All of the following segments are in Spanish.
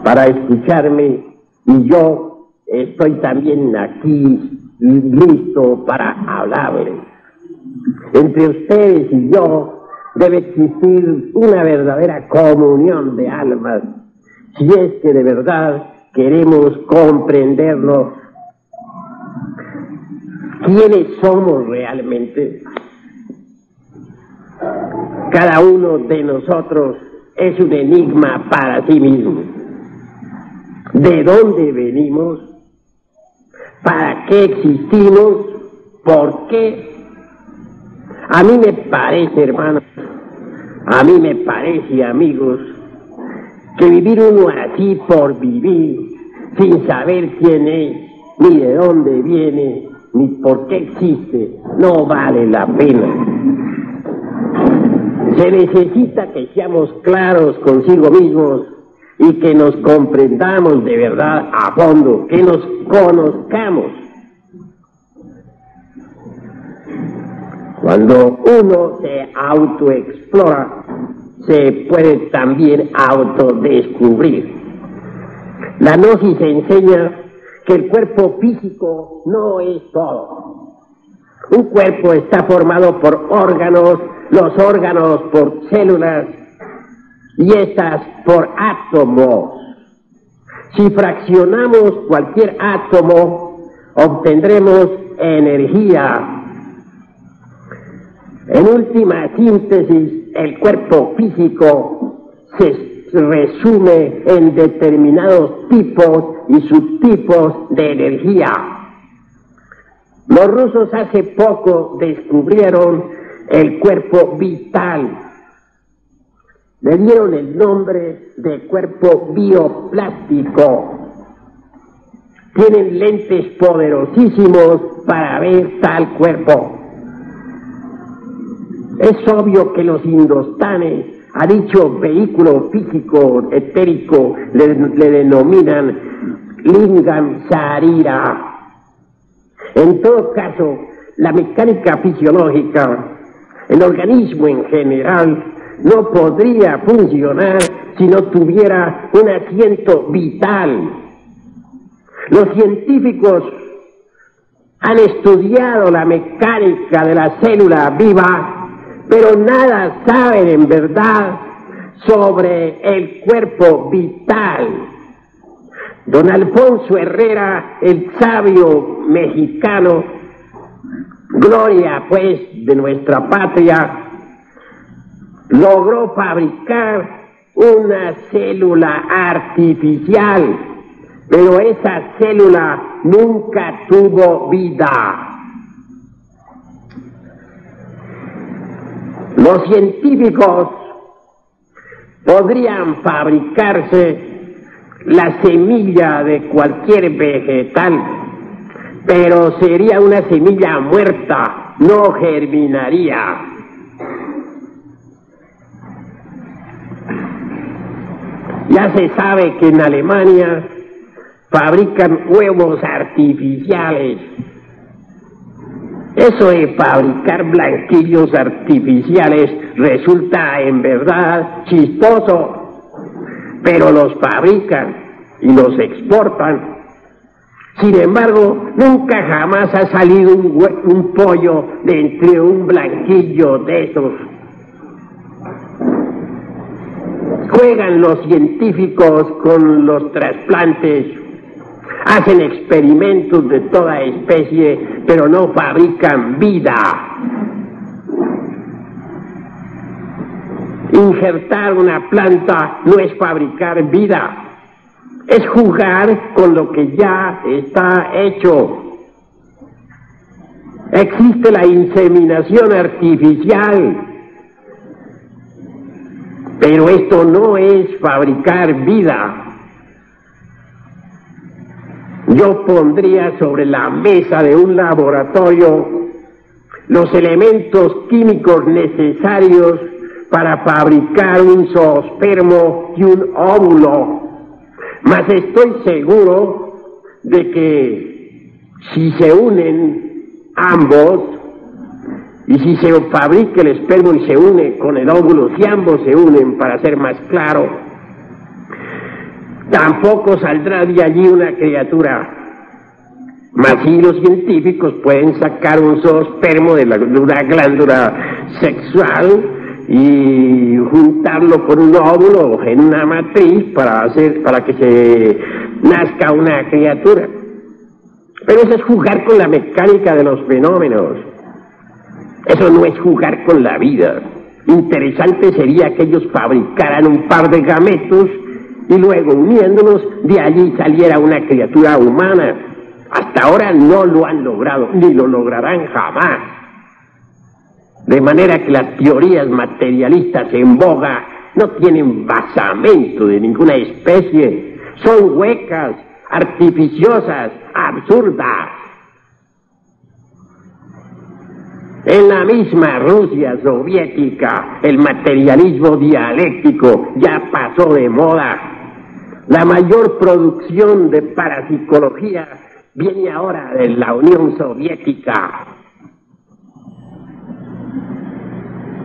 para escucharme, y yo estoy también aquí listo para hablarles. Entre ustedes y yo debe existir una verdadera comunión de almas, si es que de verdad queremos comprendernos. ¿Quiénes somos realmente? Cada uno de nosotros es un enigma para sí mismo. ¿De dónde venimos? ¿Para qué existimos? ¿Por qué? A mí me parece, hermanos, a mí me parece, amigos, que vivir uno así por vivir, sin saber quién es, ni de dónde viene, ni por qué existe, no vale la pena. Se necesita que seamos claros consigo mismos y que nos comprendamos de verdad a fondo, que nos conozcamos. Cuando uno se autoexplora, se puede también autodescubrir. La gnosis enseña que el cuerpo físico no es todo. Un cuerpo está formado por órganos, los órganos por células y estas por átomos. Si fraccionamos cualquier átomo, obtendremos energía. En última síntesis, el cuerpo físico se resume en determinados tipos y subtipos de energía. Los rusos hace poco descubrieron el cuerpo vital. Le dieron el nombre de cuerpo bioplástico. Tienen lentes poderosísimos para ver tal cuerpo. Es obvio que los indostanes a dicho vehículo físico etérico le denominan lingam sharira. En todo caso, la mecánica fisiológica, el organismo en general, no podría funcionar si no tuviera un asiento vital. Los científicos han estudiado la mecánica de la célula viva, pero nada saben en verdad sobre el cuerpo vital. Don Alfonso Herrera, el sabio mexicano, gloria pues de nuestra patria, logró fabricar una célula artificial, pero esa célula nunca tuvo vida. Los científicos podrían fabricarse la semilla de cualquier vegetal, pero sería una semilla muerta, no germinaría. Ya se sabe que en Alemania fabrican huevos artificiales. Eso de fabricar blanquillos artificiales resulta en verdad chistoso, pero los fabrican y los exportan. Sin embargo, nunca jamás ha salido un pollo de entre un blanquillo de esos. Juegan los científicos con los trasplantes, hacen experimentos de toda especie, pero no fabrican vida. Injertar una planta no es fabricar vida, es jugar con lo que ya está hecho. Existe la inseminación artificial, pero esto no es fabricar vida. Yo pondría sobre la mesa de un laboratorio los elementos químicos necesarios para fabricar un zoospermo y un óvulo, mas estoy seguro de que si se unen ambos, y si se fabrica el esperma y se une con el óvulo, si ambos se unen, para ser más claro, Tampoco saldrá de allí una criatura. Mas si los científicos pueden sacar un zoospermo de una glándula sexual y juntarlo con un óvulo en una matriz para que se nazca una criatura. Pero eso es jugar con la mecánica de los fenómenos. Eso no es jugar con la vida. Interesante sería que ellos fabricaran un par de gametos y luego, uniéndolos, de allí saliera una criatura humana. Hasta ahora no lo han logrado, ni lo lograrán jamás. De manera que las teorías materialistas en boga no tienen basamento de ninguna especie. Son huecas, artificiosas, absurdas. En la misma Rusia soviética, el materialismo dialéctico ya pasó de moda. La mayor producción de parapsicología viene ahora de la Unión Soviética.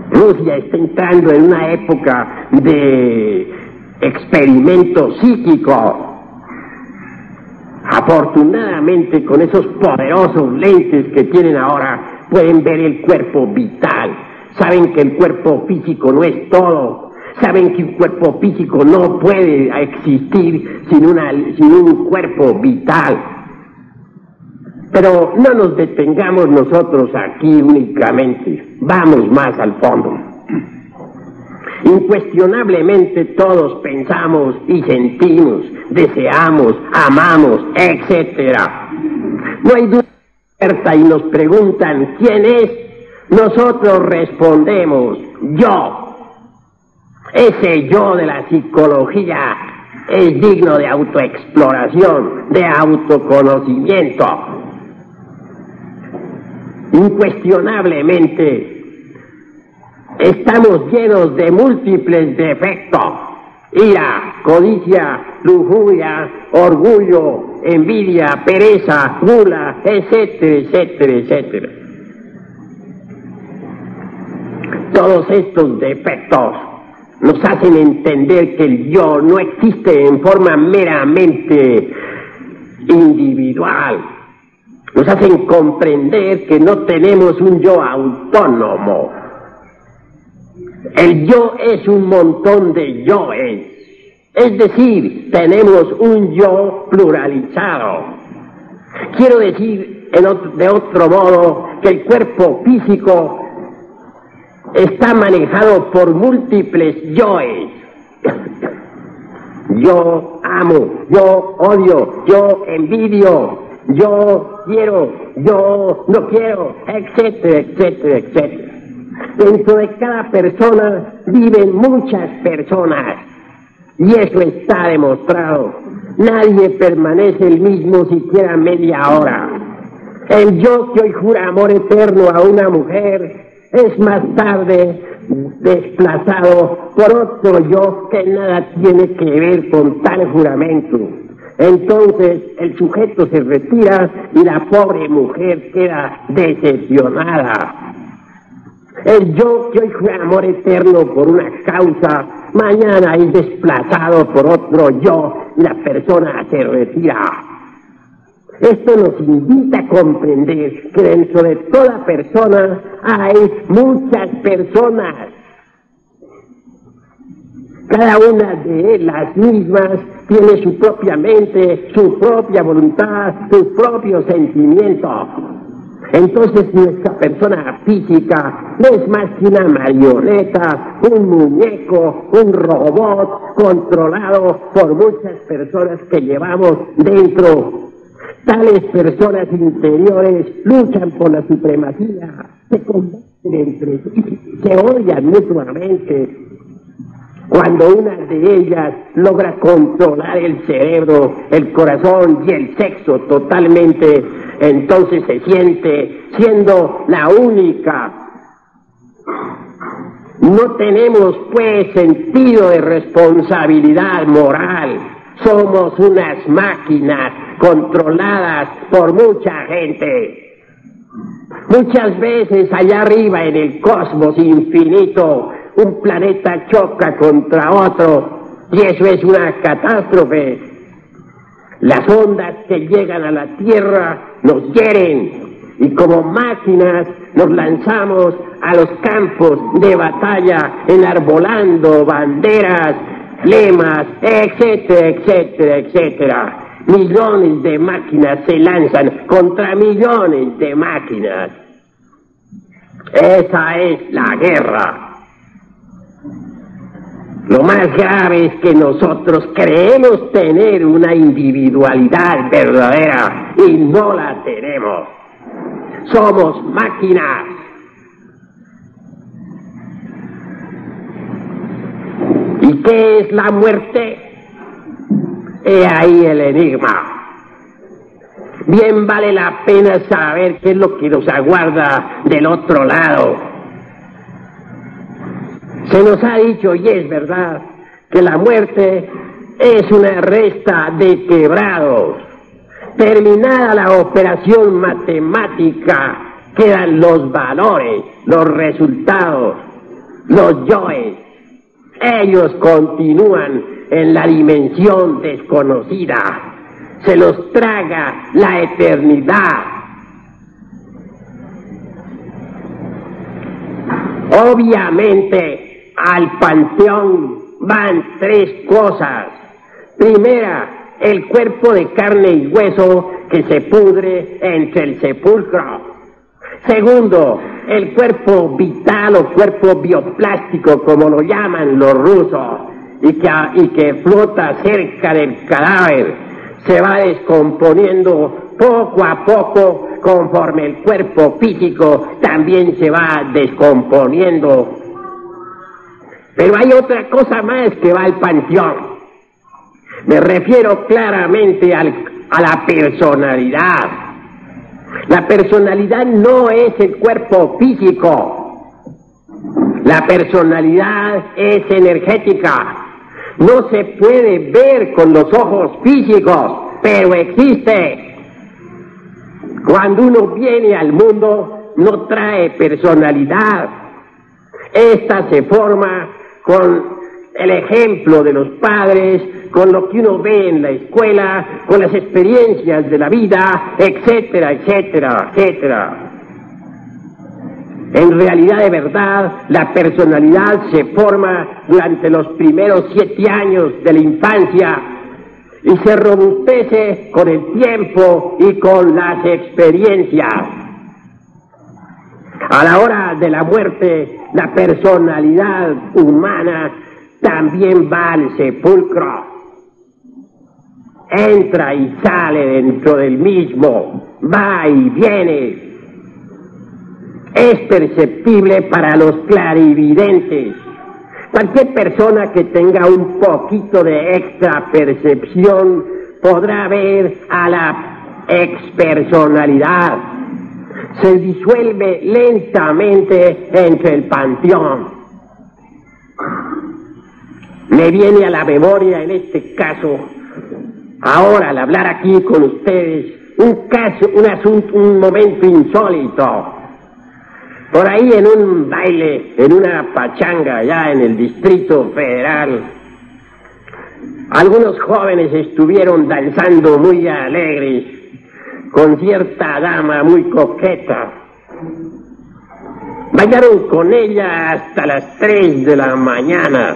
Rusia está entrando en una época de experimento psíquico. Afortunadamente, con esos poderosos lentes que tienen ahora, pueden ver el cuerpo vital. Saben que el cuerpo físico no es todo. Saben que un cuerpo físico no puede existir sin un cuerpo vital. Pero no nos detengamos nosotros aquí únicamente. Vamos más al fondo. Incuestionablemente todos pensamos y sentimos, deseamos, amamos, etc. No hay duda cierta y nos preguntan ¿quién es? Nosotros respondemos yo. Ese yo de la psicología es digno de autoexploración, de autoconocimiento. Incuestionablemente estamos llenos de múltiples defectos: ira, codicia, lujuria, orgullo, envidia, pereza, gula, etcétera, etcétera, etcétera. Todos estos defectos nos hacen entender que el yo no existe en forma meramente individual. Nos hacen comprender que no tenemos un yo autónomo. El yo es un montón de yoes. Es decir, tenemos un yo pluralizado. Quiero decir de otro modo que el cuerpo físico está manejado por múltiples yoes. Yo amo, yo odio, yo envidio, yo quiero, yo no quiero, etcétera, etcétera, etcétera. Dentro de cada persona viven muchas personas y eso está demostrado. Nadie permanece el mismo siquiera media hora. El yo que hoy jura amor eterno a una mujer es más tarde desplazado por otro yo que nada tiene que ver con tal juramento. Entonces el sujeto se retira y la pobre mujer queda decepcionada. El yo que hoy jura amor eterno por una causa, mañana es desplazado por otro yo y la persona se retira. Esto nos invita a comprender que dentro de toda persona hay muchas personas. Cada una de ellas mismas tiene su propia mente, su propia voluntad, sus propios sentimientos. Entonces nuestra persona física no es más que una marioneta, un muñeco, un robot controlado por muchas personas que llevamos dentro. Tales personas interiores luchan por la supremacía, se combaten entre sí, se odian mutuamente. Cuando una de ellas logra controlar el cerebro, el corazón y el sexo totalmente, entonces se siente siendo la única. No tenemos pues sentido de responsabilidad moral. Somos unas máquinas controladas por mucha gente. Muchas veces allá arriba en el cosmos infinito, un planeta choca contra otro Y eso es una catástrofe. Las ondas que llegan a la Tierra nos hieren y como máquinas nos lanzamos a los campos de batalla enarbolando banderas, lemas, etcétera, etcétera, etcétera. Millones de máquinas se lanzan contra millones de máquinas. Esa es la guerra. Lo más grave es que nosotros creemos tener una individualidad verdadera y no la tenemos. Somos máquinas. ¿Y qué es la muerte? He ahí el enigma. Bien vale la pena saber qué es lo que nos aguarda del otro lado. Se nos ha dicho, y es verdad, que la muerte es una resta de quebrados. Terminada la operación matemática, quedan los valores, los resultados, los yoes. Ellos continúan en la dimensión desconocida. Se los traga la eternidad. Obviamente, al panteón van tres cosas. Primera, el cuerpo de carne y hueso que se pudre entre el sepulcro. Segundo, el cuerpo vital o cuerpo bioplástico, como lo llaman los rusos, y que flota cerca del cadáver, se va descomponiendo poco a poco conforme el cuerpo físico también se va descomponiendo. Pero hay otra cosa más que va al panteón. Me refiero claramente a la personalidad. La personalidad no es el cuerpo físico. La personalidad es energética. No se puede ver con los ojos físicos, pero existe. Cuando uno viene al mundo, no trae personalidad. Esta se forma con el ejemplo de los padres, con lo que uno ve en la escuela, con las experiencias de la vida, etcétera, etcétera, etcétera. En realidad, de verdad, la personalidad se forma durante los primeros 7 años de la infancia y se robustece con el tiempo y con las experiencias. A la hora de la muerte, la personalidad humana también va al sepulcro. Entra y sale dentro del mismo, va y viene. Es perceptible para los clarividentes. Cualquier persona que tenga un poquito de extra percepción podrá ver a la expersonalidad. Se disuelve lentamente entre el panteón. Me viene a la memoria en este caso, ahora al hablar aquí con ustedes, un momento insólito. Por ahí en un baile, en una pachanga allá en el Distrito Federal, algunos jóvenes estuvieron danzando muy alegres con cierta dama muy coqueta. Bailaron con ella hasta las 3 de la mañana.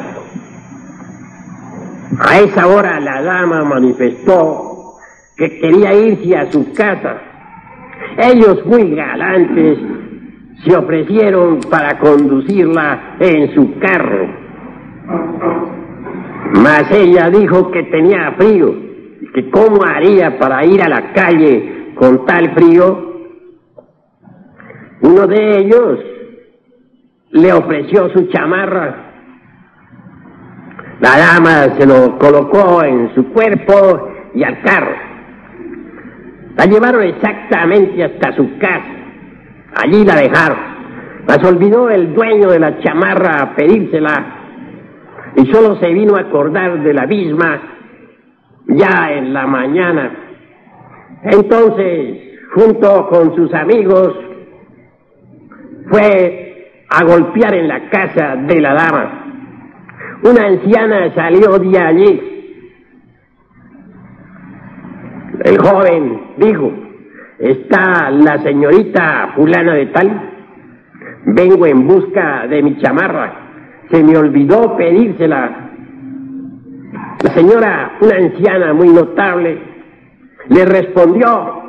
A esa hora la dama manifestó que quería irse a su casa. Ellos, muy galantes, se ofrecieron para conducirla en su carro. Mas ella dijo que tenía frío, que cómo haría para ir a la calle con tal frío. Uno de ellos le ofreció su chamarra. La dama se lo colocó en su cuerpo y al carro. La llevaron exactamente hasta su casa. Allí la dejaron. Las olvidó el dueño de la chamarra a pedírsela y solo se vino a acordar de la misma ya en la mañana. Entonces, junto con sus amigos, fue a golpear en la casa de la dama. una anciana salió de allí. El joven dijo: ¿está la señorita fulana de tal? Vengo en busca de mi chamarra. Se me olvidó pedírsela. La señora, una anciana muy notable, le respondió: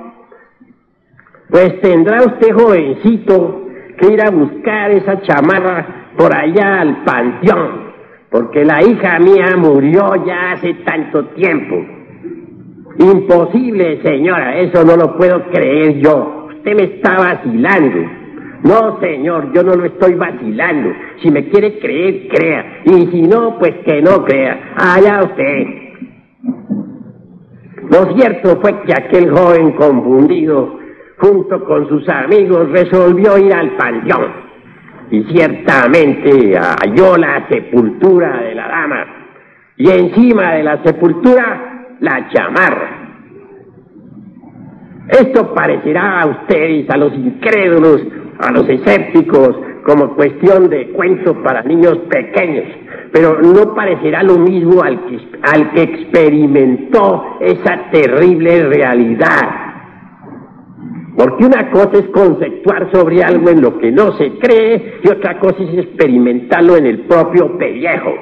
pues tendrá usted, jovencito, que ir a buscar esa chamarra por allá al panteón, porque la hija mía murió ya hace tanto tiempo. Imposible, señora, eso no lo puedo creer yo. Usted me está vacilando. No, señor, yo no lo estoy vacilando. Si me quiere creer, crea. Y si no, pues que no crea. Allá usted. Lo cierto fue que aquel joven confundido, junto con sus amigos, resolvió ir al panteón. Y ciertamente halló la sepultura de la dama. Y encima de la sepultura, la chamarra. Esto parecerá a ustedes, a los incrédulos, a los escépticos, como cuestión de cuento para niños pequeños, pero no parecerá lo mismo al que experimentó esa terrible realidad. Porque una cosa es conceptuar sobre algo en lo que no se cree y otra cosa es experimentarlo en el propio pellejo.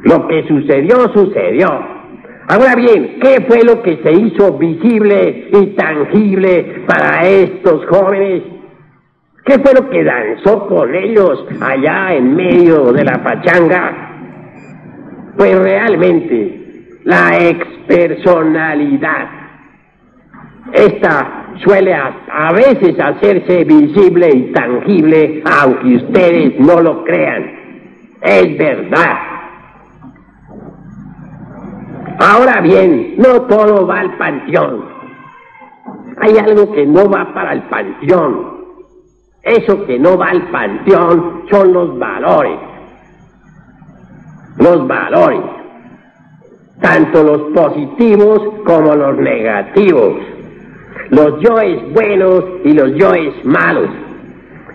Lo que sucedió, sucedió. Ahora bien, ¿qué fue lo que se hizo visible y tangible para estos jóvenes? ¿Qué fue lo que danzó con ellos allá en medio de la pachanga? Pues realmente la expersonalidad. Esta suele a veces hacerse visible y tangible, aunque ustedes no lo crean. Es verdad. Ahora bien, no todo va al panteón. Hay algo que no va para el panteón. Eso que no va al panteón son los valores. Los valores. Tanto los positivos como los negativos. Los yoes buenos y los yoes malos.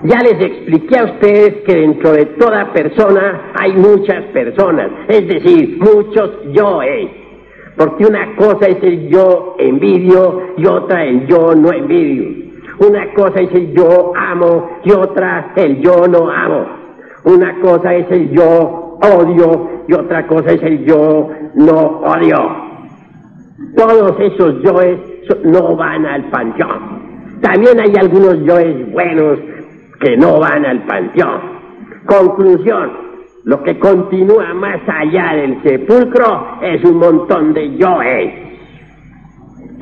Ya les expliqué a ustedes que dentro de toda persona hay muchas personas, es decir, muchos yoes. Porque una cosa es el yo envidio y otra el yo no envidio. Una cosa es el yo amo y otra el yo no amo. Una cosa es el yo odio y otra cosa es el yo no odio. Todos esos yoes no van al panteón. También hay algunos yoes buenos que no van al panteón. Conclusión. Lo que continúa más allá del sepulcro es un montón de yoes.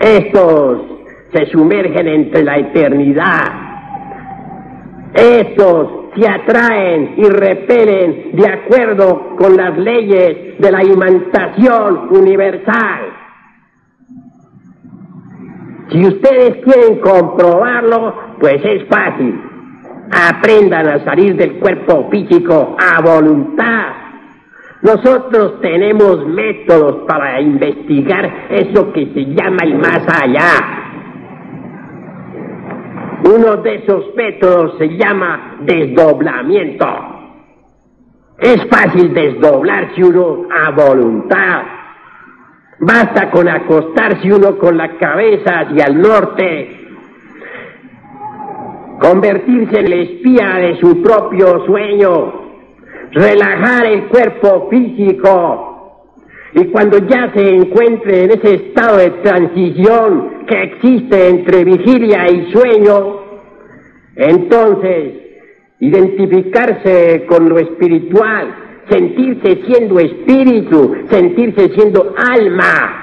Estos se sumergen entre la eternidad. Estos se atraen y repelen de acuerdo con las leyes de la imantación universal. Si ustedes quieren comprobarlo, pues es fácil. Aprendan a salir del cuerpo físico a voluntad. Nosotros tenemos métodos para investigar eso que se llama el más allá. Uno de esos métodos se llama desdoblamiento. Es fácil desdoblarse uno a voluntad. Basta con acostarse uno con la cabeza hacia el norte, convertirse en el espía de su propio sueño, relajar el cuerpo físico, y cuando ya se encuentre en ese estado de transición que existe entre vigilia y sueño, entonces identificarse con lo espiritual, sentirse siendo espíritu, sentirse siendo alma,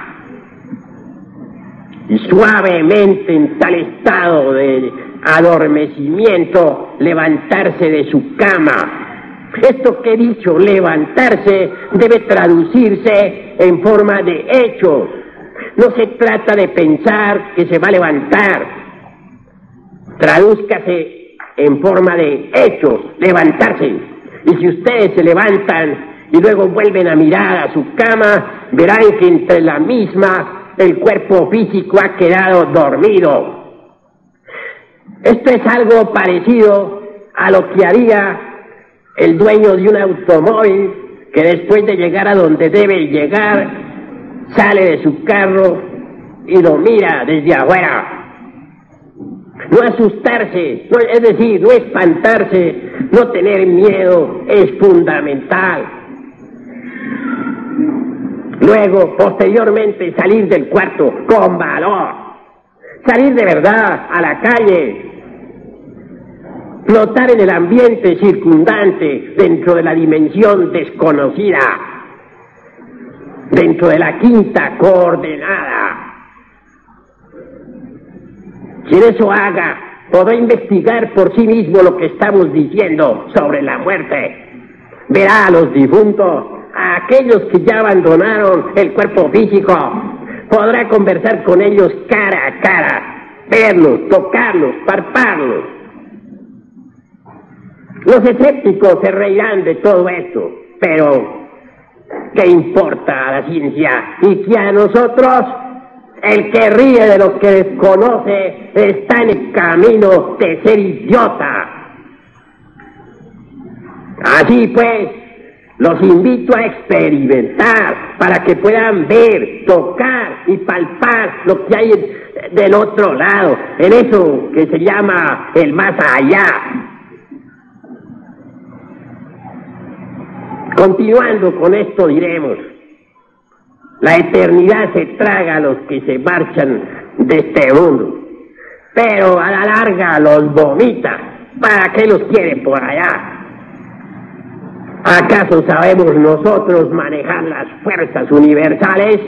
y suavemente en tal estado de adormecimiento levantarse de su cama. Esto que he dicho, levantarse, debe traducirse en forma de hechos. No se trata de pensar que se va a levantar. Tradúzcase en forma de hechos, levantarse. Y si ustedes se levantan y luego vuelven a mirar a su cama, verán que entre la misma el cuerpo físico ha quedado dormido. Esto es algo parecido a lo que haría el dueño de un automóvil que después de llegar a donde debe llegar, sale de su carro y lo mira desde afuera. No asustarse, es decir, no espantarse, no tener miedo es fundamental. Luego, posteriormente, salir del cuarto con valor. Salir de verdad a la calle. Notar en el ambiente circundante, dentro de la dimensión desconocida, dentro de la quinta coordenada. Quien eso haga, podrá investigar por sí mismo lo que estamos diciendo sobre la muerte. Verá a los difuntos, a aquellos que ya abandonaron el cuerpo físico. Podrá conversar con ellos cara a cara, verlos, tocarlos, palparlos. Los escépticos se reirán de todo esto, pero ¿qué importa a la ciencia? Y que a nosotros, el que ríe de lo que desconoce está en el camino de ser idiota. Así pues, los invito a experimentar para que puedan ver, tocar y palpar lo que hay del otro lado, en eso que se llama el más allá. Continuando con esto diremos: la eternidad se traga a los que se marchan de este mundo, pero a la larga los vomita. ¿Para qué los quiere por allá? ¿Acaso sabemos nosotros manejar las fuerzas universales?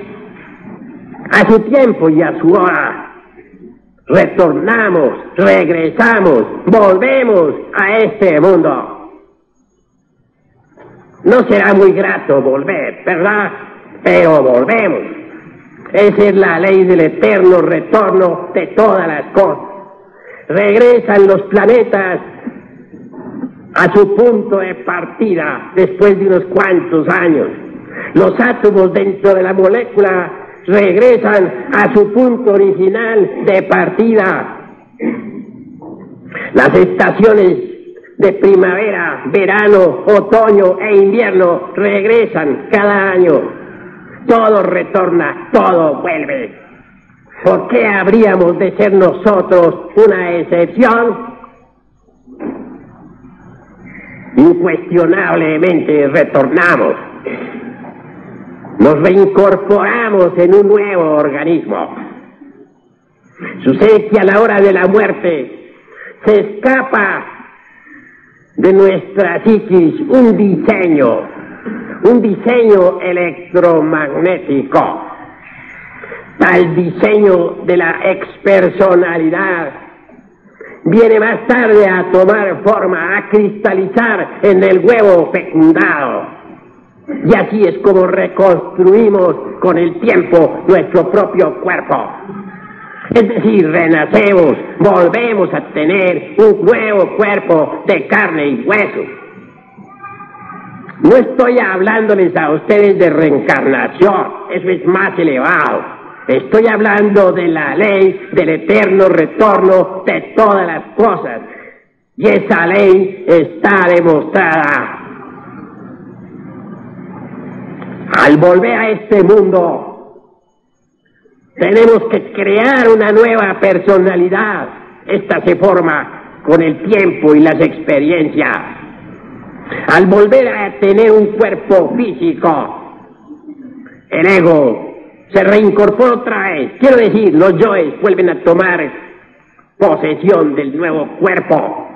A su tiempo y a su hora retornamos, regresamos, volvemos a este mundo. No será muy grato volver, ¿verdad? Pero volvemos. Esa es la ley del eterno retorno de todas las cosas. Regresan los planetas a su punto de partida después de unos cuantos años. Los átomos dentro de la molécula regresan a su punto original de partida. Las estaciones de primavera, verano, otoño e invierno regresan cada año. Todo retorna, todo vuelve. ¿Por qué habríamos de ser nosotros una excepción? Incuestionablemente retornamos. Nos reincorporamos en un nuevo organismo. Sucede que a la hora de la muerte se escapa de nuestra psiquis un diseño electromagnético. Tal diseño de la expersonalidad viene más tarde a tomar forma, a cristalizar en el huevo fecundado. Y así es como reconstruimos con el tiempo nuestro propio cuerpo. Es decir, renacemos, volvemos a tener un nuevo cuerpo de carne y hueso. No estoy hablándoles a ustedes de reencarnación, eso es más elevado. Estoy hablando de la ley del eterno retorno de todas las cosas. Y esa ley está demostrada. Al volver a este mundo, tenemos que crear una nueva personalidad. Esta se forma con el tiempo y las experiencias. Al volver a tener un cuerpo físico, el ego se reincorpora otra vez. Quiero decir, los yoes vuelven a tomar posesión del nuevo cuerpo.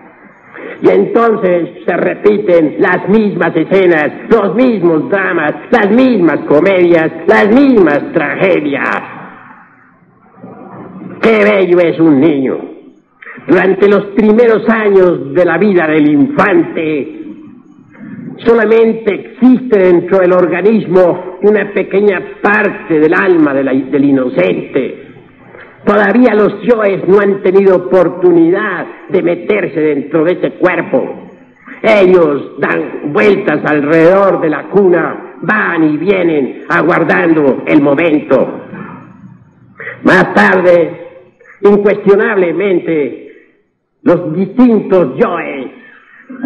Y entonces se repiten las mismas escenas, los mismos dramas, las mismas comedias, las mismas tragedias. ¡Qué bello es un niño! Durante los primeros años de la vida del infante, solamente existe dentro del organismo una pequeña parte del alma del inocente. Todavía los yoes no han tenido oportunidad de meterse dentro de ese cuerpo. Ellos dan vueltas alrededor de la cuna, van y vienen aguardando el momento. Más tarde, incuestionablemente, los distintos yoes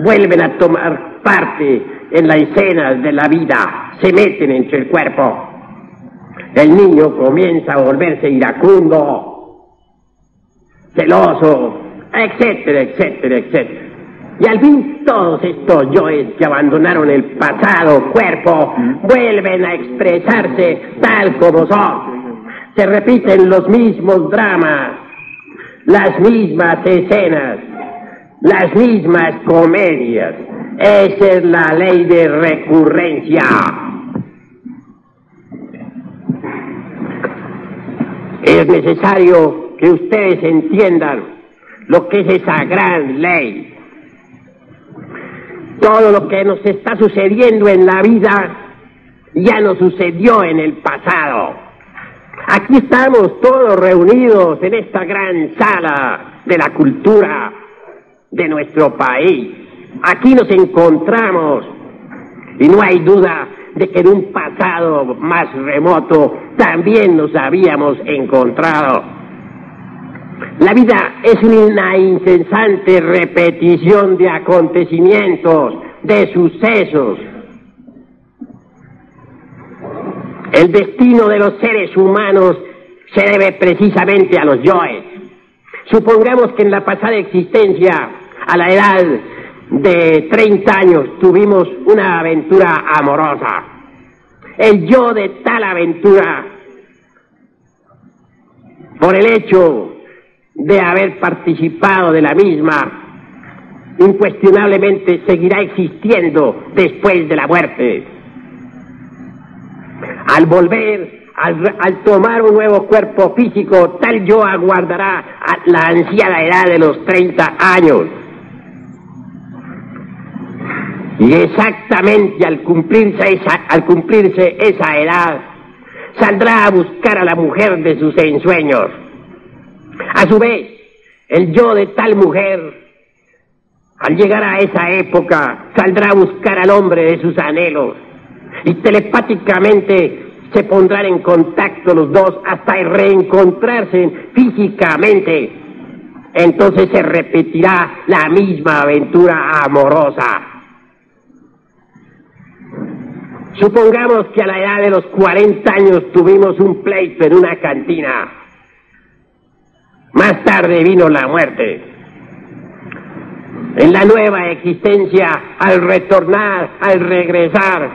vuelven a tomar parte en las escenas de la vida, se meten entre el cuerpo. El niño comienza a volverse iracundo, celoso, etcétera, etcétera, etcétera. Y al fin todos estos yoes que abandonaron el pasado cuerpo vuelven a expresarse tal como son. Se repiten los mismos dramas, las mismas escenas, las mismas comedias. Esa es la ley de recurrencia. Es necesario que ustedes entiendan lo que es esa gran ley. Todo lo que nos está sucediendo en la vida ya nos sucedió en el pasado. Aquí estamos todos reunidos en esta gran sala de la cultura de nuestro país. Aquí nos encontramos y no hay duda de que en un pasado más remoto también nos habíamos encontrado. La vida es una incesante repetición de acontecimientos, de sucesos. El destino de los seres humanos se debe precisamente a los yoes. Supongamos que en la pasada existencia, a la edad de 30 años, tuvimos una aventura amorosa. El yo de tal aventura, por el hecho de haber participado de la misma, incuestionablemente seguirá existiendo después de la muerte. Al volver, al tomar un nuevo cuerpo físico, tal yo aguardará a la anciana edad de los 30 años. Y exactamente al cumplirse esa edad, saldrá a buscar a la mujer de sus ensueños. A su vez, el yo de tal mujer, al llegar a esa época, saldrá a buscar al hombre de sus anhelos y telepáticamente se pondrán en contacto los dos hasta reencontrarse físicamente. Entonces se repetirá la misma aventura amorosa. Supongamos que a la edad de los 40 años tuvimos un pleito en una cantina. Más tarde vino la muerte. En la nueva existencia, al retornar, al regresar,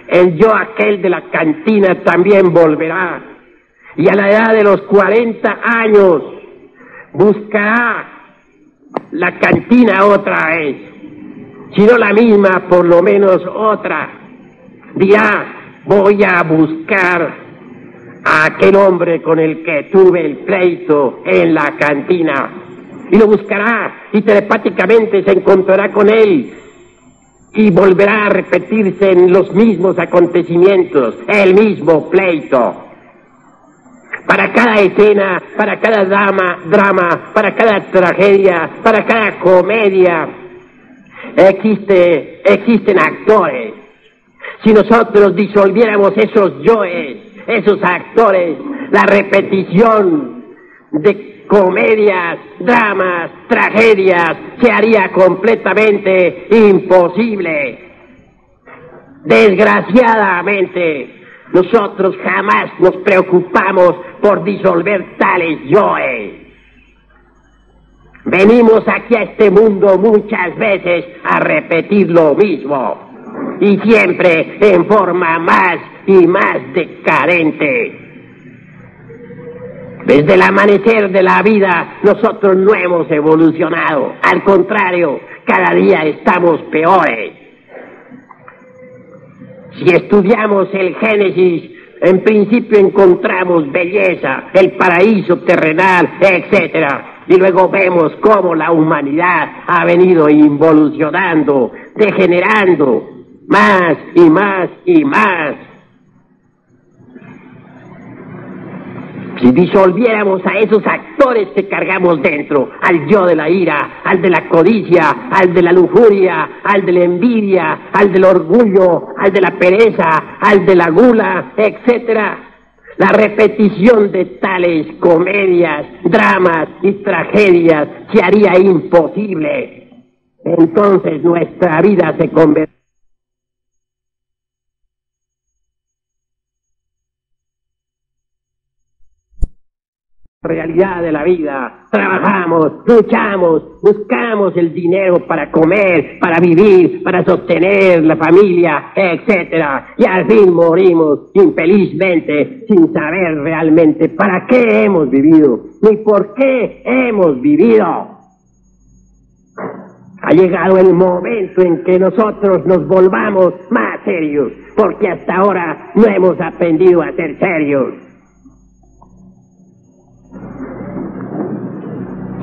el yo aquel de la cantina también volverá. Y a la edad de los 40 años, buscará la cantina otra vez. Si no la misma, por lo menos otra. Dirá, voy a buscar a aquel hombre con el que tuve el pleito en la cantina. Y lo buscará y telepáticamente se encontrará con él y volverá a repetirse en los mismos acontecimientos, el mismo pleito. Para cada escena, para cada drama, para cada tragedia, para cada comedia, existen actores. Si nosotros disolviéramos esos yoes, esos actores, la repetición de comedias, dramas, tragedias, se haría completamente imposible. Desgraciadamente, nosotros jamás nos preocupamos por disolver tales yoes. Venimos aquí a este mundo muchas veces a repetir lo mismo. Y siempre en forma más y más decadente. Desde el amanecer de la vida, nosotros no hemos evolucionado. Al contrario, cada día estamos peores. Si estudiamos el Génesis, en principio encontramos belleza, el paraíso terrenal, etcétera. Y luego vemos cómo la humanidad ha venido involucionando, degenerando, más y más y más. Si disolviéramos a esos actores que cargamos dentro, al yo de la ira, al de la codicia, al de la lujuria, al de la envidia, al del orgullo, al de la pereza, al de la gula, etcétera, la repetición de tales comedias, dramas y tragedias se haría imposible. entonces nuestra vida se convertirá realidad de la vida. Trabajamos, luchamos, buscamos el dinero para comer, para vivir, para sostener la familia, etcétera, y al fin morimos infelizmente sin saber realmente para qué hemos vivido ni por qué hemos vivido. Ha llegado el momento en que nosotros nos volvamos más serios, porque hasta ahora no hemos aprendido a ser serios.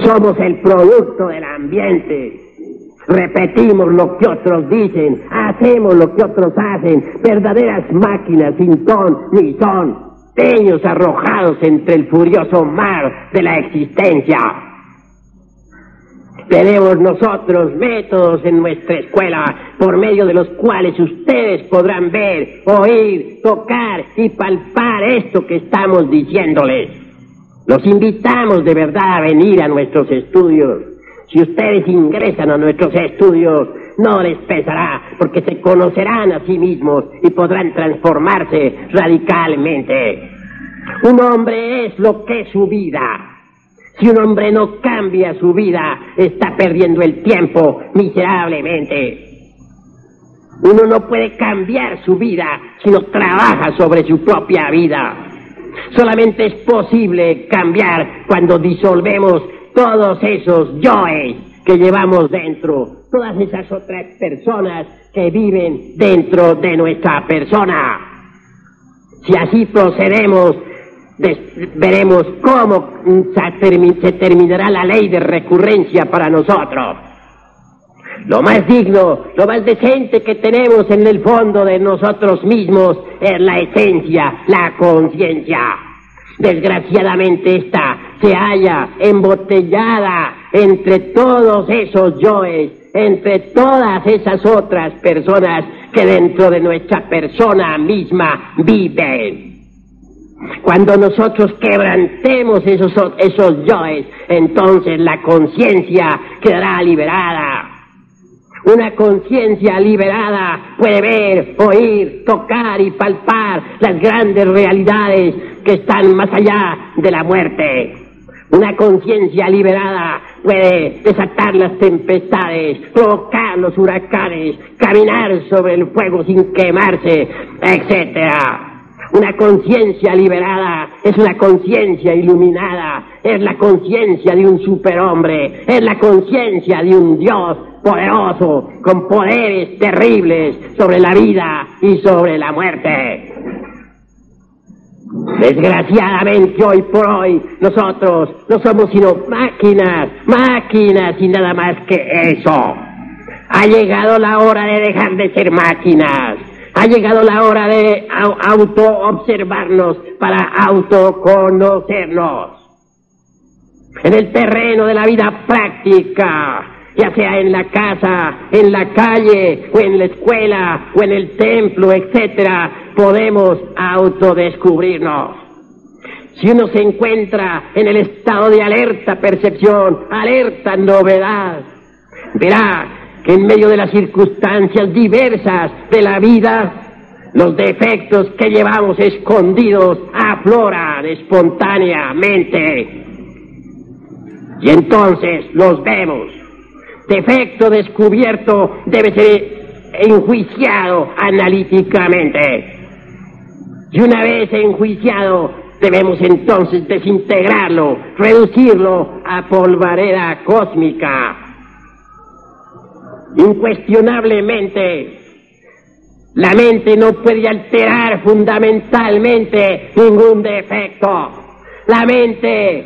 Somos el producto del ambiente. Repetimos lo que otros dicen, hacemos lo que otros hacen, verdaderas máquinas sin ton ni son, peños arrojados entre el furioso mar de la existencia. Tenemos nosotros métodos en nuestra escuela por medio de los cuales ustedes podrán ver, oír, tocar y palpar esto que estamos diciéndoles. Los invitamos de verdad a venir a nuestros estudios. Si ustedes ingresan a nuestros estudios, no les pesará, porque se conocerán a sí mismos y podrán transformarse radicalmente. Un hombre es lo que es su vida. Si un hombre no cambia su vida, está perdiendo el tiempo miserablemente. Uno no puede cambiar su vida si no trabaja sobre su propia vida. Solamente es posible cambiar cuando disolvemos todos esos yoes que llevamos dentro, todas esas otras personas que viven dentro de nuestra persona. Si así procedemos, veremos cómo se terminará la ley de recurrencia para nosotros. Lo más digno, lo más decente que tenemos en el fondo de nosotros mismos es la esencia, la conciencia. Desgraciadamente esta se halla embotellada entre todos esos yoes, entre todas esas otras personas que dentro de nuestra persona misma viven. Cuando nosotros quebrantemos esos yoes, entonces la conciencia quedará liberada. Una conciencia liberada puede ver, oír, tocar y palpar las grandes realidades que están más allá de la muerte. Una conciencia liberada puede desatar las tempestades, provocar los huracanes, caminar sobre el fuego sin quemarse, etcétera. Una conciencia liberada es una conciencia iluminada, es la conciencia de un superhombre, es la conciencia de un Dios poderoso, con poderes terribles sobre la vida y sobre la muerte. Desgraciadamente hoy por hoy nosotros no somos sino máquinas y nada más que eso. Ha llegado la hora de dejar de ser máquinas. Ha llegado la hora de auto-observarnos para autoconocernos. En el terreno de la vida práctica, ya sea en la casa, en la calle, o en la escuela, o en el templo, etcétera, podemos autodescubrirnos. Si uno se encuentra en el estado de alerta percepción, alerta novedad, verá que en medio de las circunstancias diversas de la vida, los defectos que llevamos escondidos afloran espontáneamente. Y entonces los vemos. Defecto descubierto debe ser enjuiciado analíticamente. Y una vez enjuiciado, debemos entonces desintegrarlo, reducirlo a polvareda cósmica. Incuestionablemente, la mente no puede alterar fundamentalmente ningún defecto. La mente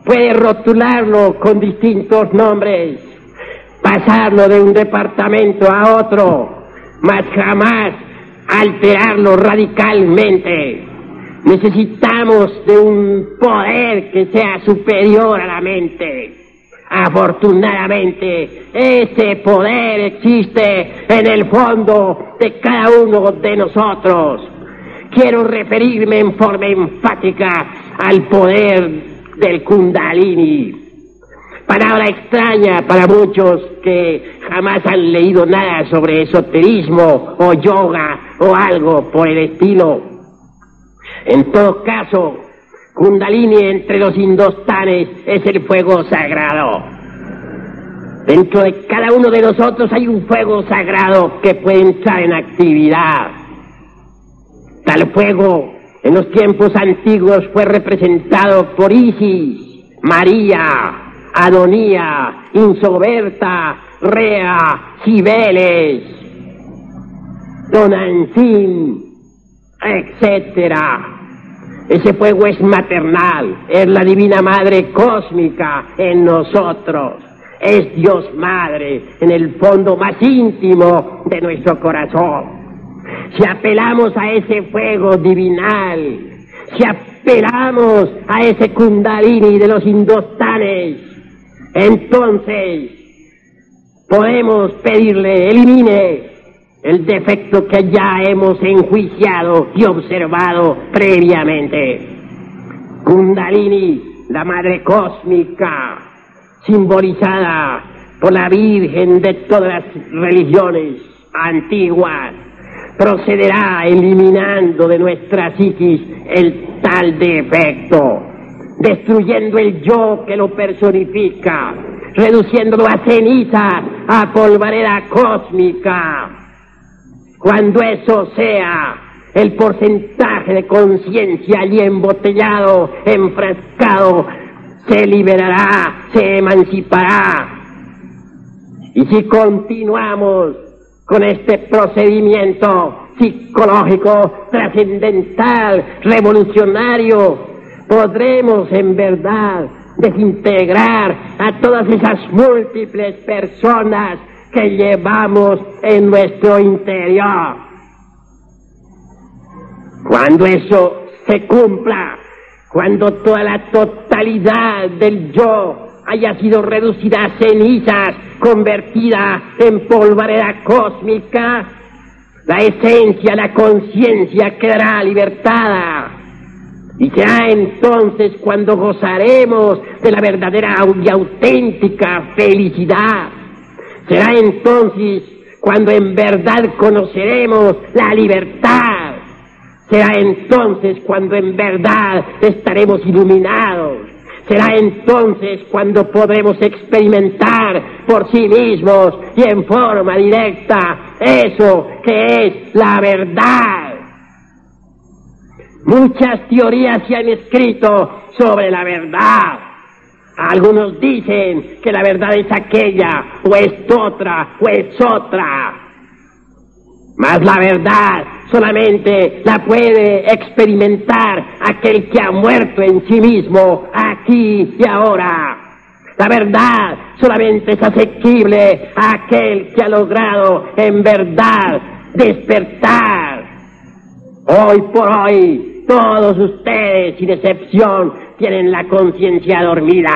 puede rotularlo con distintos nombres, pasarlo de un departamento a otro, mas jamás alterarlo radicalmente. Necesitamos de un poder que sea superior a la mente. Afortunadamente, ese poder existe en el fondo de cada uno de nosotros. Quiero referirme en forma enfática al poder del Kundalini. Palabra extraña para muchos que jamás han leído nada sobre esoterismo o yoga o algo por el estilo. En todo caso, Kundalini entre los hindustanes es el fuego sagrado. Dentro de cada uno de nosotros hay un fuego sagrado que puede entrar en actividad. Tal fuego en los tiempos antiguos fue representado por Isis, María, Adonía, Insoberta, Rea, Cibeles, Tonantzin, etcétera. Ese fuego es maternal, es la divina madre cósmica en nosotros, es Dios Madre en el fondo más íntimo de nuestro corazón. Si apelamos a ese fuego divinal, si apelamos a ese Kundalini de los hindustanes, entonces podemos pedirle elimine el defecto que ya hemos enjuiciado y observado previamente. Kundalini, la madre cósmica, simbolizada por la Virgen de todas las religiones antiguas, procederá eliminando de nuestra psiquis el tal defecto, destruyendo el yo que lo personifica, reduciéndolo a ceniza, a polvareda cósmica. Cuando eso sea, el porcentaje de conciencia allí embotellado, enfrascado, se liberará, se emancipará. Y si continuamos con este procedimiento psicológico, trascendental, revolucionario, podremos en verdad desintegrar a todas esas múltiples personas que llevamos en nuestro interior. Cuando eso se cumpla, cuando toda la totalidad del yo haya sido reducida a cenizas, convertida en polvareda cósmica, la esencia, la conciencia quedará libertada. Y será entonces cuando gozaremos de la verdadera y auténtica felicidad. Será entonces cuando en verdad conoceremos la libertad. Será entonces cuando en verdad estaremos iluminados. Será entonces cuando podremos experimentar por sí mismos y en forma directa eso que es la verdad. Muchas teorías se han escrito sobre la verdad. Algunos dicen que la verdad es aquella, o es otra, o es otra. Mas la verdad solamente la puede experimentar aquel que ha muerto en sí mismo, aquí y ahora. La verdad solamente es asequible a aquel que ha logrado en verdad despertar. Hoy por hoy, todos ustedes, sin excepción, tienen la conciencia dormida.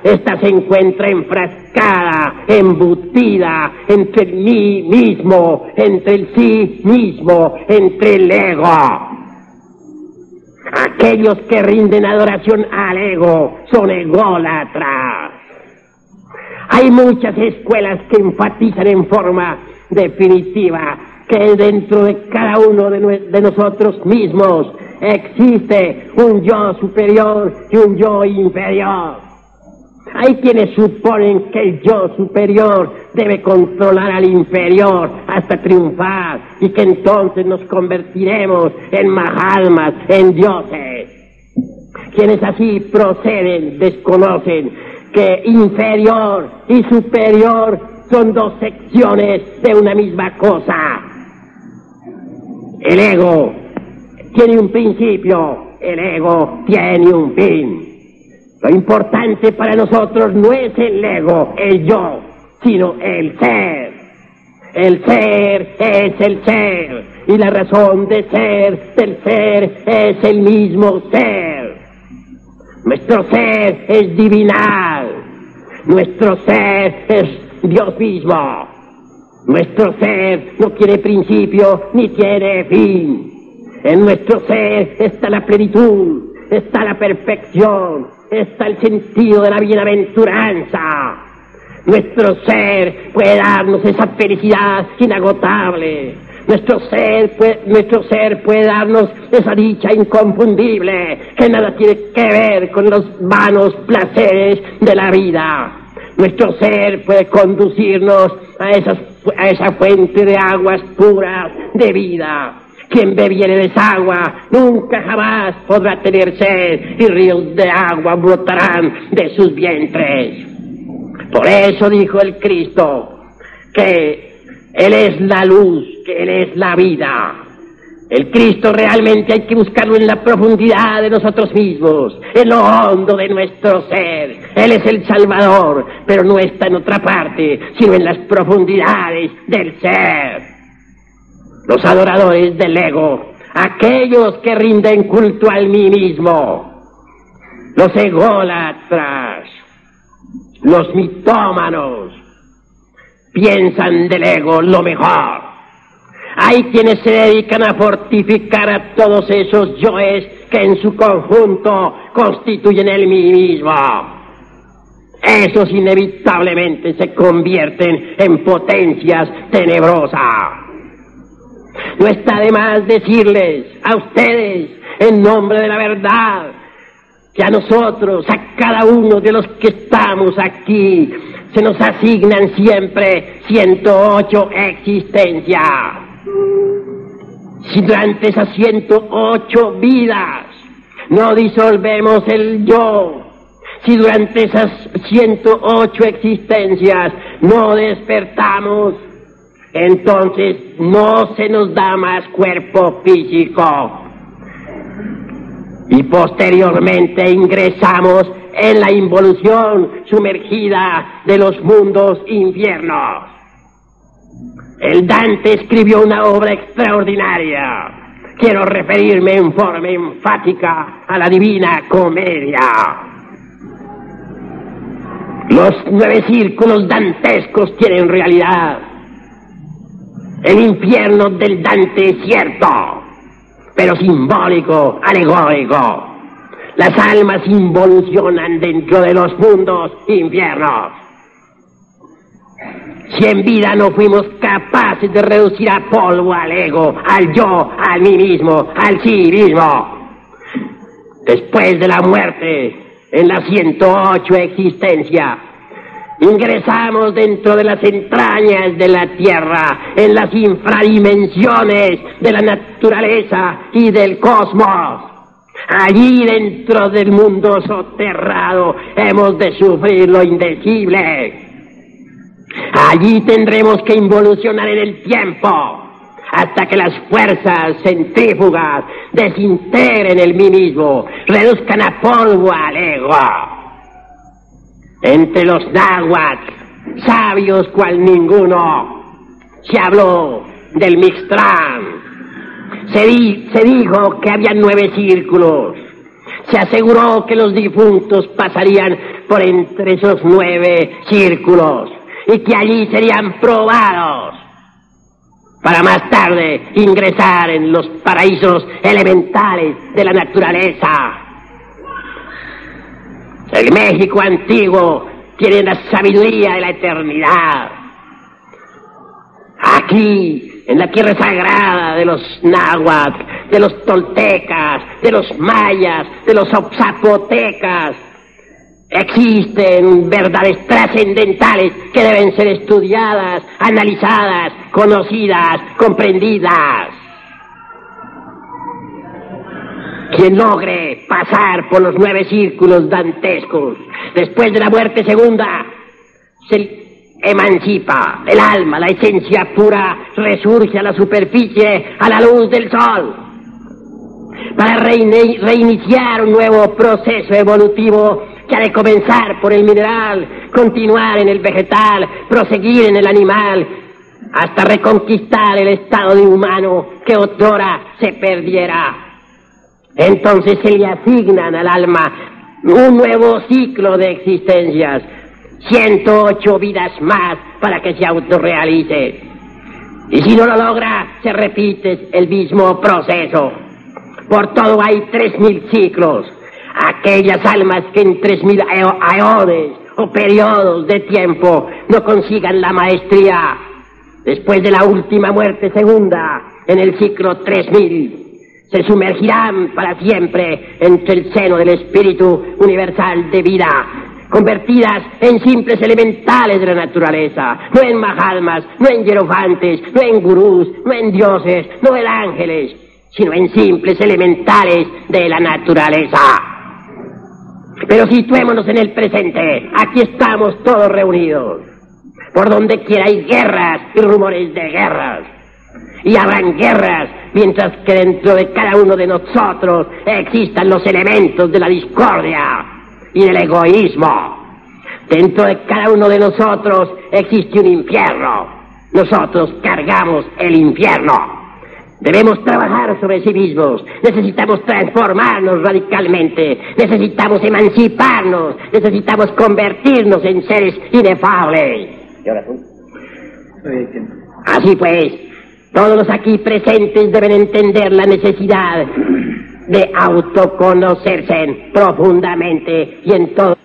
Esta se encuentra enfrascada, embutida entre el mí mismo, entre el sí mismo, entre el ego. Aquellos que rinden adoración al ego son ególatras. Hay muchas escuelas que enfatizan en forma definitiva que dentro de cada uno de nosotros mismos existe un yo superior y un yo inferior. Hay quienes suponen que el yo superior debe controlar al inferior hasta triunfar y que entonces nos convertiremos en mahatmas, en dioses. Quienes así proceden desconocen que inferior y superior son dos secciones de una misma cosa. El ego tiene un principio, el ego tiene un fin. Lo importante para nosotros no es el ego, el yo, sino el ser. El ser es el ser, y la razón de ser del ser es el mismo ser. Nuestro ser es divinal, nuestro ser es Dios mismo. Nuestro ser no tiene principio ni tiene fin. En nuestro ser está la plenitud, está la perfección, está el sentido de la bienaventuranza. Nuestro ser puede darnos esa felicidad inagotable. Nuestro ser puede darnos esa dicha inconfundible que nada tiene que ver con los vanos placeres de la vida. Nuestro ser puede conducirnos a esa fuente de aguas puras de vida. Quien bebiere de esa agua nunca jamás podrá tener sed, y ríos de agua brotarán de sus vientres. Por eso dijo el Cristo que Él es la luz, que Él es la vida. El Cristo realmente hay que buscarlo en la profundidad de nosotros mismos, en lo hondo de nuestro ser. Él es el Salvador, pero no está en otra parte, sino en las profundidades del ser. Los adoradores del ego, aquellos que rinden culto al mí mismo, los ególatras, los mitómanos, piensan del ego lo mejor. Hay quienes se dedican a fortificar a todos esos yoes que en su conjunto constituyen el mí mismo. Esos inevitablemente se convierten en potencias tenebrosas. No está de más decirles a ustedes, en nombre de la verdad, que a nosotros, a cada uno de los que estamos aquí, se nos asignan siempre 108 existencias. Si durante esas 108 vidas no disolvemos el yo, si durante esas 108 existencias no despertamos, entonces no se nos da más cuerpo físico. Y posteriormente ingresamos en la involución sumergida de los mundos infiernos. El Dante escribió una obra extraordinaria. Quiero referirme en forma enfática a la Divina Comedia. Los 9 círculos dantescos tienen realidad. El infierno del Dante es cierto, pero simbólico, alegórico. Las almas involucionan dentro de los mundos infiernos. Si en vida no fuimos capaces de reducir a polvo al ego, al yo, al mí mismo, al sí mismo, después de la muerte, en la 108 existencia, ingresamos dentro de las entrañas de la tierra, en las infradimensiones de la naturaleza y del cosmos. Allí dentro del mundo soterrado hemos de sufrir lo indecible. Allí tendremos que involucionar en el tiempo hasta que las fuerzas centrífugas desintegren el mí mismo, reduzcan a polvo al ego. Entre los náhuatl, sabios cual ninguno, se habló del Mixtrán. Se dijo que había 9 círculos. Se aseguró que los difuntos pasarían por entre esos 9 círculos y que allí serían probados para más tarde ingresar en los paraísos elementales de la naturaleza. El México antiguo tiene la sabiduría de la eternidad. Aquí, en la tierra sagrada de los náhuatl, de los toltecas, de los mayas, de los zapotecas, existen verdades trascendentales que deben ser estudiadas, analizadas, conocidas, comprendidas. Quien logre pasar por los 9 círculos dantescos, después de la muerte segunda, se emancipa. El alma, la esencia pura, resurge a la superficie, a la luz del sol, para reiniciar un nuevo proceso evolutivo que ha de comenzar por el mineral, continuar en el vegetal, proseguir en el animal, hasta reconquistar el estado de humano que otrora se perdiera. Entonces se le asignan al alma un nuevo ciclo de existencias, 108 vidas más para que se autorrealice. Y si no lo logra, se repite el mismo proceso. Por todo hay 3000 ciclos. Aquellas almas que en 3000 aeones o periodos de tiempo no consigan la maestría, después de la última muerte segunda, en el ciclo 3000, se sumergirán para siempre entre el seno del espíritu universal de vida, convertidas en simples elementales de la naturaleza, no en mahatmas, no en hierofantes, no en gurús, no en dioses, no en ángeles, sino en simples elementales de la naturaleza. Pero situémonos en el presente. Aquí estamos todos reunidos. Por donde quiera hay guerras y rumores de guerras. Y habrán guerras mientras que dentro de cada uno de nosotros existan los elementos de la discordia y del egoísmo. Dentro de cada uno de nosotros existe un infierno. Nosotros cargamos el infierno. Debemos trabajar sobre sí mismos, necesitamos transformarnos radicalmente, necesitamos emanciparnos, necesitamos convertirnos en seres inefables. ¿Y ahora tú? Así pues, todos los aquí presentes deben entender la necesidad de autoconocerse profundamente y en todo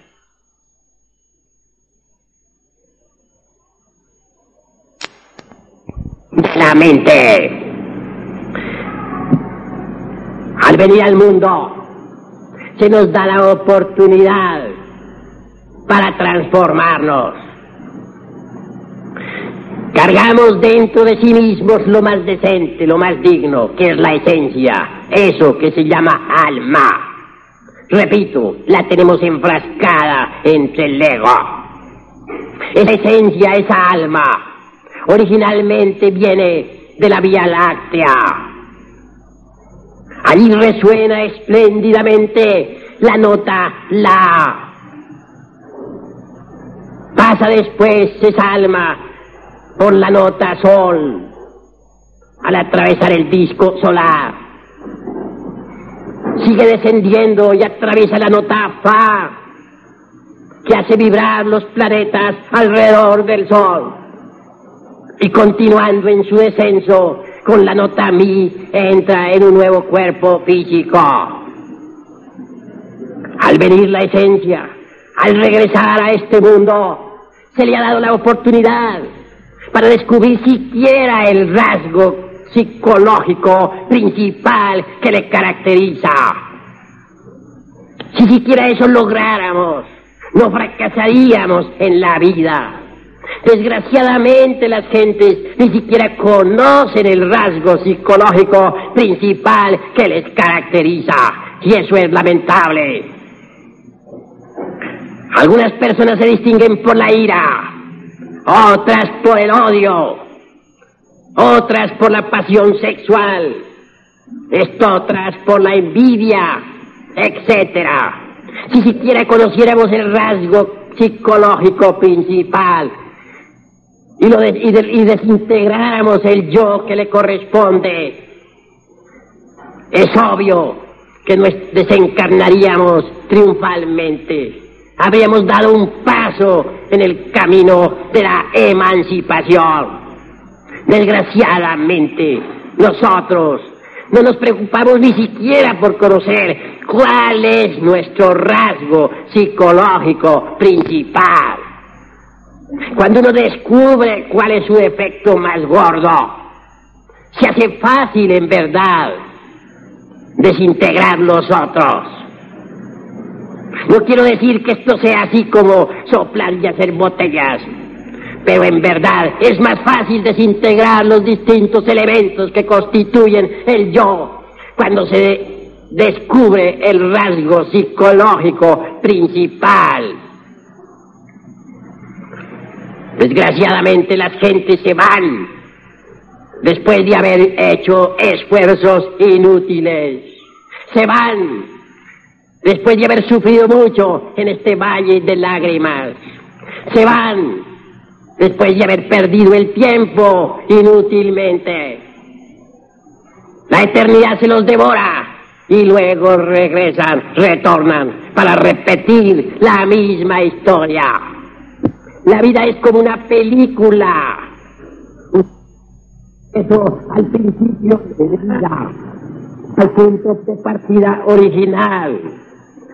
de la mente. Al venir al mundo, se nos da la oportunidad para transformarnos. Cargamos dentro de sí mismos lo más decente, lo más digno, que es la esencia, eso que se llama alma. Repito, la tenemos enfrascada entre el ego. Esa esencia, esa alma, originalmente viene de la Vía Láctea. Allí resuena espléndidamente la nota La. Pasa después esa alma por la nota Sol al atravesar el disco solar. Sigue descendiendo y atraviesa la nota Fa, que hace vibrar los planetas alrededor del Sol. Y continuando en su descenso, con la nota Mi, entra en un nuevo cuerpo físico. Al venir la esencia, al regresar a este mundo, se le ha dado la oportunidad para descubrir siquiera el rasgo psicológico principal que le caracteriza. Si siquiera eso lográramos, no fracasaríamos en la vida. Desgraciadamente las gentes ni siquiera conocen el rasgo psicológico principal que les caracteriza, y eso es lamentable. Algunas personas se distinguen por la ira, otras por el odio, otras por la pasión sexual, otras por la envidia, etc. Si siquiera conociéramos el rasgo psicológico principal y desintegráramos el yo que le corresponde, es obvio que nos desencarnaríamos triunfalmente. Habríamos dado un paso en el camino de la emancipación. Desgraciadamente, nosotros no nos preocupamos ni siquiera por conocer cuál es nuestro rasgo psicológico principal. Cuando uno descubre cuál es su efecto más gordo, se hace fácil en verdad desintegrar los otros. No quiero decir que esto sea así como soplar y hacer botellas, pero en verdad es más fácil desintegrar los distintos elementos que constituyen el yo cuando se descubre el rasgo psicológico principal. Desgraciadamente las gentes se van después de haber hecho esfuerzos inútiles. Se van después de haber sufrido mucho en este valle de lágrimas. Se van después de haber perdido el tiempo inútilmente. La eternidad se los devora y luego regresan, retornan para repetir la misma historia. La vida es como una película. Eso al principio de vida, al punto de partida original.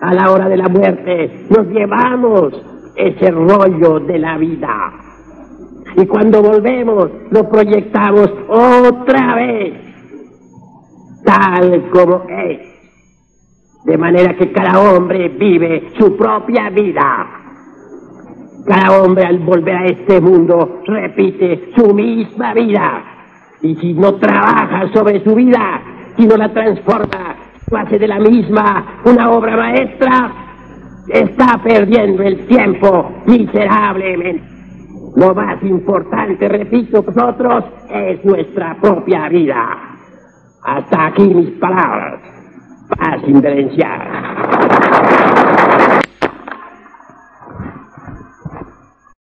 A la hora de la muerte nos llevamos ese rollo de la vida. Y cuando volvemos, lo proyectamos otra vez, tal como es. De manera que cada hombre vive su propia vida. Cada hombre al volver a este mundo repite su misma vida. Y si no trabaja sobre su vida, si no la transforma, no hace de la misma una obra maestra, está perdiendo el tiempo miserablemente. Lo más importante, repito, nosotros, es nuestra propia vida. Hasta aquí mis palabras. Paz inderenciada.